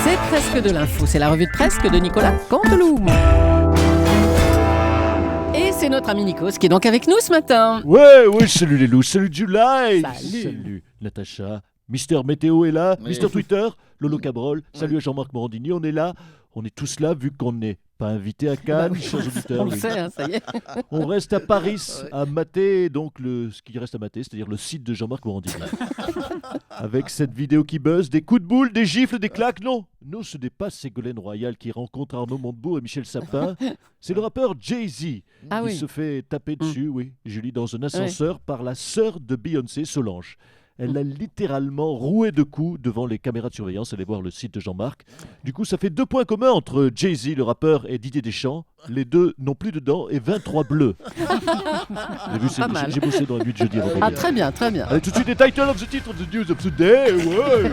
C'est presque de l'info, c'est la revue de presse de Nicolas Canteloup. Et c'est notre ami Nikos qui est donc avec nous ce matin. Ouais, salut les loups, salut July. Salut Natacha. Mister Météo est là, Oui. Mister Twitter, Lolo Cabrol, salut à Jean-Marc Morandini, on est là. On est tous là vu qu'on n'est pas invité à Cannes, chers auditeurs. On le oui. sait, hein, ça y est. On reste à Paris à mater donc ce qui reste à mater, c'est-à-dire le site de Jean-Marc Morandini. Avec cette vidéo qui buzz, des coups de boule, des gifles, des claques. Non, ce n'est pas Ségolène Royal qui rencontre Arnaud Montebourg et Michel Sapin. C'est le rappeur Jay-Z Ah qui oui. se fait taper dessus, oui, Julie, dans un ascenseur par la sœur de Beyoncé, Solange. Elle l'a littéralement roué de coups devant les caméras de surveillance. Allez voir le site de Jean-Marc. Du coup, ça fait 2 points communs entre Jay-Z, le rappeur, et Didier Deschamps. Les deux n'ont plus de dents et 23 bleus. J'ai vu, Pas mal. j'ai bossé dans la nuit de jeudi. Ah, très bien, très bien. Allez, tout de suite, les titles of the titre of the news of the day. Ouais.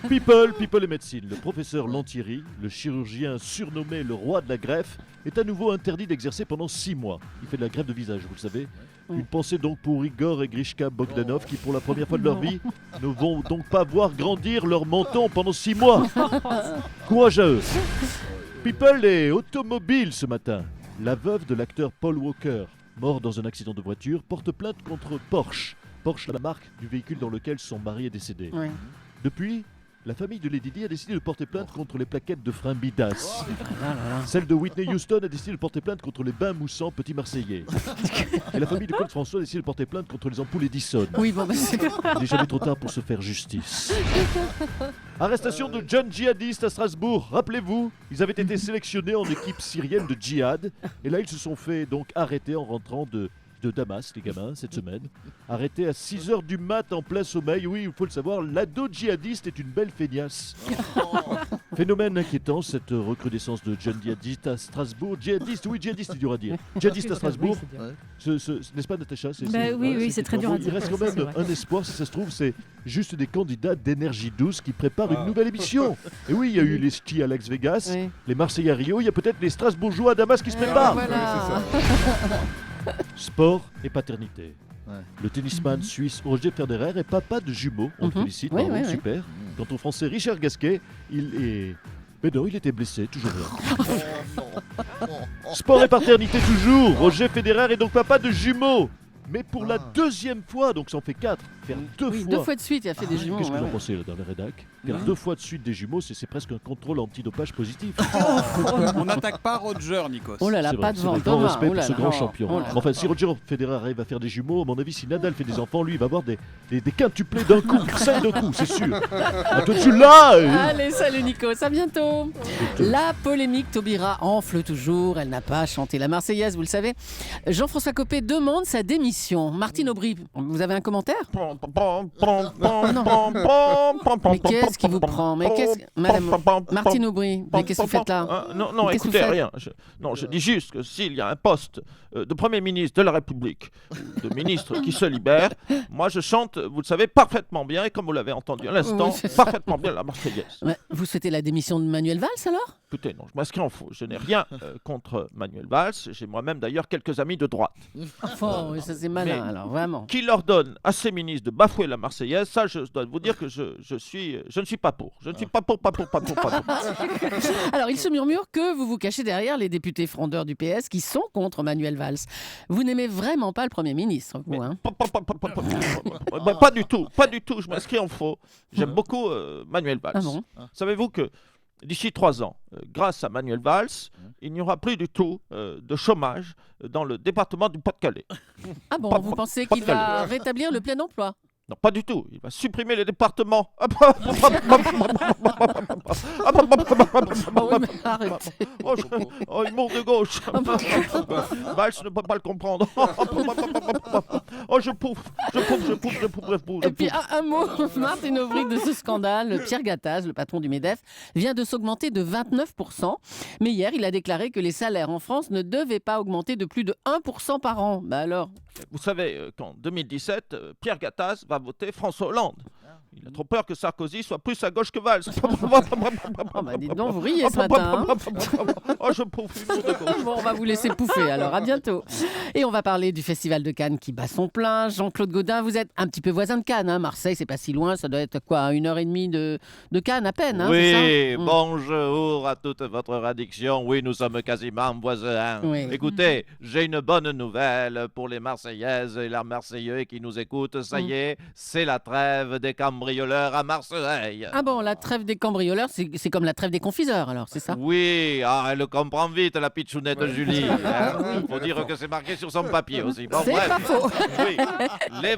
People et médecine. Le professeur Lantieri, le chirurgien surnommé le roi de la greffe, est à nouveau interdit d'exercer pendant 6 mois. Il fait de la greffe de visage, vous le savez. Une pensée donc pour Igor et Grishka Bogdanov qui, pour la première fois de leur vie, ne vont donc pas voir grandir leur menton pendant 6 mois. Courage à eux. People et automobile ce matin. La veuve de l'acteur Paul Walker, mort dans un accident de voiture, porte plainte contre Porsche. Porsche, la marque du véhicule dans lequel son mari est décédé. Oui. Depuis, la famille de Lady Di a décidé de porter plainte contre les plaquettes de frein bidas. Ah là là. Celle de Whitney Houston a décidé de porter plainte contre les bains moussants petits marseillais. Et la famille de Claude François a décidé de porter plainte contre les ampoules Edison. Oui, bon, bah, c'est... Il n'est jamais trop tard pour se faire justice. Arrestation de jeunes djihadistes à Strasbourg. Rappelez-vous, ils avaient été sélectionnés en équipe syrienne de djihad. Et là, ils se sont fait donc arrêter en rentrant de Damas, les gamins, cette semaine. Arrêtés à 6h du mat en plein sommeil. Oui, il faut le savoir, l'ado djihadiste est une belle feignasse. Phénomène inquiétant, cette recrudescence de jeunes djihadistes à Strasbourg. Djihadiste, c'est dur à dire. Djihadiste à Strasbourg. N'est-ce pas, Natacha? Oui, c'est très dur à dire. Il reste quand C'est même vrai. un espoir, si ça se trouve, c'est juste des candidats d'énergie douce qui préparent une nouvelle émission. Et oui, il y a eu les ch'tis à Las Vegas, Oui. les Marseillais à Rio, il y a peut-être les Strasbourgeois à Damas qui se préparent. Voilà. Sport et paternité. Ouais. Le tennisman suisse Roger Federer est papa de jumeaux. On le félicite, Oui, bravo, oui, oui. super. Quant au français Richard Gasquet, il est... Mais non, il était blessé, toujours rien. Sport et paternité toujours. Roger Federer est donc papa de jumeaux. Mais pour la 2e fois, donc ça en fait 4. Faire 2 Oui, fois. 2 fois de suite, il a fait des jumeaux. Qu'est-ce que ouais, vous en ouais. pensez là, dans la rédac? Faire 2 fois de suite des jumeaux, c'est presque un contrôle antidopage positif. On n'attaque pas Roger, Nikos. Oh là là, C'est pas vrai, devant c'est vrai, grand Thomas. respect Oh pour là ce là. grand champion. Oh là là. Enfin, si Roger Federer arrive à faire des jumeaux, à mon avis, si Nadal fait des enfants, lui, il va avoir des quintuplés d'un coup, 5 d'un coup, c'est sûr. À toi, tu l'as. Allez, salut Nikos, à bientôt. La polémique Taubira enfle toujours, elle n'a pas chanté la Marseillaise, vous le savez. Jean-François Copé demande sa démission. Martine Aubry, vous avez un commentaire? Mais qu'est-ce qui vous prend? Mais qu'est-ce... Madame Martine Aubry, mais qu'est-ce que vous faites là? Non, Qu'est-ce que écoutez, vous faites rien. Je dis juste que s'il y a un poste de Premier ministre de la République, ou de ministre qui se libère, moi je chante, vous le savez, parfaitement bien, et comme vous l'avez entendu à l'instant, Oui, c'est ça. parfaitement bien la Marseillaise. Ouais, vous souhaitez la démission de Manuel Valls alors? Écoutez, non, je m'inscris en faux. Je n'ai rien contre Manuel Valls. J'ai moi-même d'ailleurs quelques amis de droite. Oh, oui, ça c'est malin Mais- alors, vraiment. Qui leur donne à ces ministres de bafouer la Marseillaise, ça je dois vous dire que je ne suis pas pour. Je ne suis pas pour. Alors, il se murmure que vous vous cachez derrière les députés frondeurs du PS qui sont contre Manuel Valls. Vous n'aimez vraiment pas le Premier ministre, vous, hein? Pas du tout, je m'inscris en faux. J'aime beaucoup Manuel Valls. Ah bon? Savez-vous que d'ici 3 ans, grâce à Manuel Valls, il n'y aura plus du tout de chômage dans le département du Pas-de-Calais. Ah bon, vous pensez pas qu'il de va calme. rétablir le plein emploi? Non, pas du tout. Il va supprimer les départements. Oh oui, mais arrêtez. Humour de gauche. Valls ne peut pas le comprendre. Je pouffe. Et puis un mot, Martine Aubry, de ce scandale. Pierre Gattaz, le patron du MEDEF, vient de s'augmenter de 29%. Mais hier, il a déclaré que les salaires en France ne devaient pas augmenter de plus de 1% par an. Bah alors? Vous savez qu'en 2017, Pierre Gattaz va voter François Hollande. Il a trop peur que Sarkozy soit plus à gauche que Valls. Oh bah dites donc, vous riez ce matin. Oh, je profite de gauche. Bon, on va vous laisser pouffer alors, à bientôt. Et on va parler du Festival de Cannes qui bat son plein. Jean-Claude Gaudin, vous êtes un petit peu voisin de Cannes, hein. Marseille, c'est pas si loin, ça doit être quoi, 1h30 de Cannes à peine, hein, Oui, c'est ça bonjour à toute votre rédaction. Oui, nous sommes quasiment voisins. Oui. Écoutez, j'ai une bonne nouvelle pour les Marseillaises et les Marseillais qui nous écoutent. Ça y est, c'est la trêve des cambrioleurs à Marseille. Ah bon, la trêve des cambrioleurs, c'est comme la trêve des confiseurs, alors, c'est ça? Oui, elle comprend vite, la pitchounette Julie. Hein. Faut dire que c'est marqué sur son papier aussi. Bon, C'est pas faux. Oui, les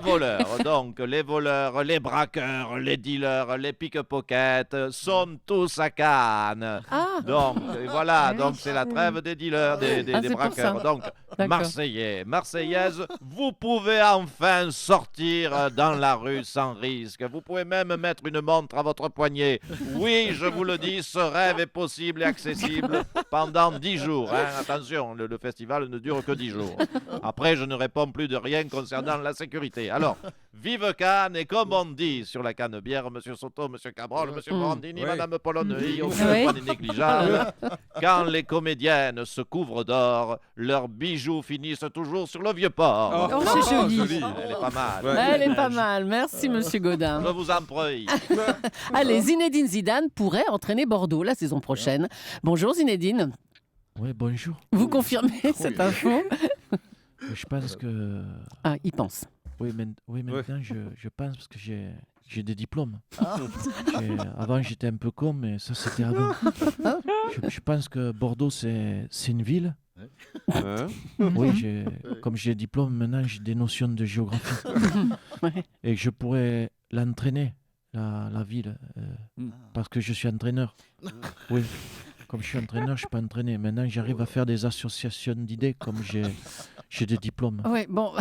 voleurs, les braqueurs, les dealers, les pickpockets sont tous à Cannes. Ah, Donc, et voilà, Oui. donc c'est la trêve des dealers, des Ah, c'est pour braqueurs. ça. Donc, D'accord. Marseillais, Marseillaises, vous pouvez enfin sortir dans la rue sans risque. Vous pouvez même mettre une montre à votre poignet. Oui, je vous le dis, ce rêve est possible et accessible pendant 10 jours. Hein. Attention, le festival ne dure que 10 jours. Après, je ne réponds plus de rien concernant la sécurité. Alors, vive Cannes, et comme on dit sur la Canne-Bière, Monsieur Soto, Monsieur Cabrol, Monsieur Morandini, Oui. Madame Poloneuil, aucun Oui. point n'est négligeable. Quand les comédiennes se couvrent d'or, leurs bijoux finissent toujours sur le vieux port. Oh, c'est joli. Elle est pas mal. Ouais. Elle est pas mal, merci Monsieur Gaudin. Je vous en prie. Allez, Zinedine Zidane pourrait entraîner Bordeaux la saison prochaine. Bonjour Zinedine, Oui, bonjour. vous confirmez cette info? Je pense que... Ah, il pense. Oui, maintenant, je pense parce que j'ai des diplômes. Avant, j'étais un peu con, mais ça, c'était avant. Je pense que Bordeaux, c'est une ville. Oui, comme j'ai des diplômes, maintenant, j'ai des notions de géographie. Ouais. Et je pourrais l'entraîner, la ville, parce que je suis entraîneur. Oui, comme je suis entraîneur, je peux entraîner. Maintenant, j'arrive à faire des associations d'idées, comme j'ai des diplômes. Ouais, bon,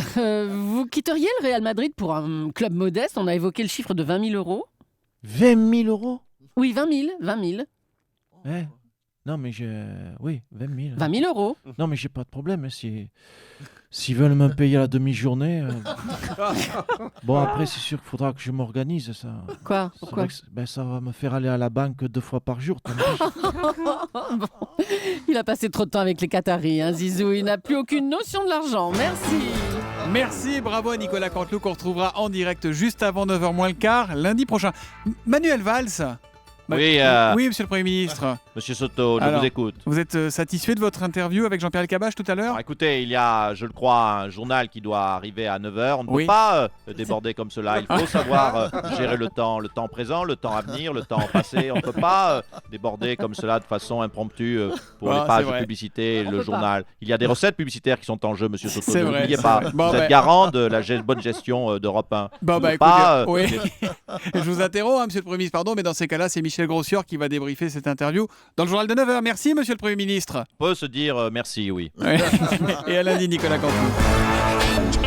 vous quitteriez le Real Madrid pour un club modeste? On a évoqué le chiffre de 20 000 euros. 20 000 euros? Oui, 20 000, 20 000. Hein? Non, mais oui, 20 000. 20 000 euros. Non, mais j'ai pas de problème. S'ils veulent me payer la demi-journée. Bon, après, c'est sûr qu'il faudra que je m'organise. Ça. Quoi? C'est Pourquoi? vrai que ça va me faire aller à la banque 2 fois par jour. tant pis. Bon, il a passé trop de temps avec les Qataris, hein, Zizou. Il n'a plus aucune notion de l'argent. Merci. Merci, bravo à Nicolas Canteloup qu'on retrouvera en direct juste avant 9h moins le quart lundi prochain. Manuel Valls. Oui, Oui, monsieur le Premier ministre. Monsieur Soto, je Alors, vous écoute. Vous êtes satisfait de votre interview avec Jean-Pierre Elkabbach tout à l'heure? Alors, écoutez, il y a, je le crois, un journal qui doit arriver à 9h. On ne Oui. peut pas déborder comme cela. Il faut savoir gérer le temps présent, le temps à venir, le temps passé. On ne peut pas déborder comme cela de façon impromptue pour Ah, les c'est pages de vrai. publicité, On le peut journal. Il y a des recettes publicitaires qui sont en jeu, monsieur Soto. C'est vrai, N'oubliez c'est pas. vrai. Bon, Vous êtes ben- garant de la bonne gestion d'Europe 1. Bon, On bah peut écoutez, pas, oui. Je vous interromps, hein, monsieur le Premier ministre, pardon, mais dans ces cas-là, c'est Michel Grossior qui va débriefer cette interview dans le journal de 9h. Merci, monsieur le Premier ministre. on peut se dire merci, oui. Ouais. Et à lundi, Nicolas Canteloup.